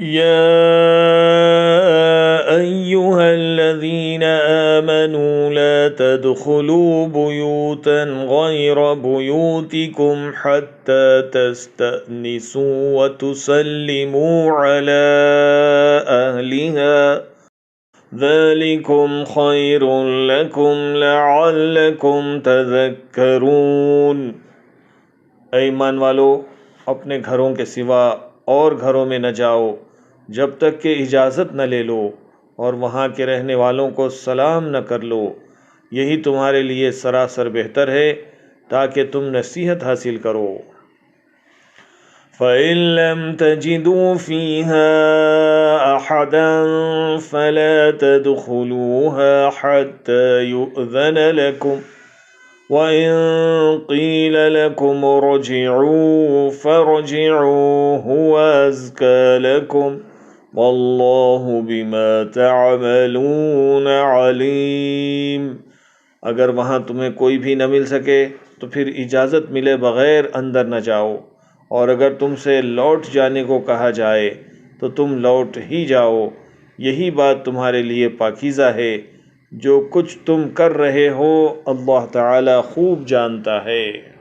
يا أيها الذين آمنوا لا تدخلوا بيوتا غير بيوتكم حتى تستأنسوا وتسلموا على أهلها ذلكم خير لكم لعلكم تذکرون۔ اے ایمان والو، اپنے گھروں کے سوا اور گھروں میں نہ جاؤ جب تک کہ اجازت نہ لے لو، اور وہاں کے رہنے والوں کو سلام نہ کر لو، یہی تمہارے لیے سراسر بہتر ہے تاکہ تم نصیحت حاصل کرو۔ فَإِن لَّمْ تَجِدُوا فِيهَا أَحَدًا فَلَا تَدْخُلُوهَا حَتَّى يُؤْذَنَ لَكُمْ وَإِن قِيلَ لَكُمُ ارْجِعُوا فَارْجِعُوا هُوَ أَزْكَىٰ لَكُمْ وَاللَّهُ بِمَا تَعْمَلُونَ عَلِيمٌ۔ اگر وہاں تمہیں کوئی بھی نہ مل سکے تو پھر اجازت ملے بغیر اندر نہ جاؤ، اور اگر تم سے لوٹ جانے کو کہا جائے تو تم لوٹ ہی جاؤ، یہی بات تمہارے لیے پاکیزہ ہے۔ جو کچھ تم کر رہے ہو اللہ تعالی خوب جانتا ہے۔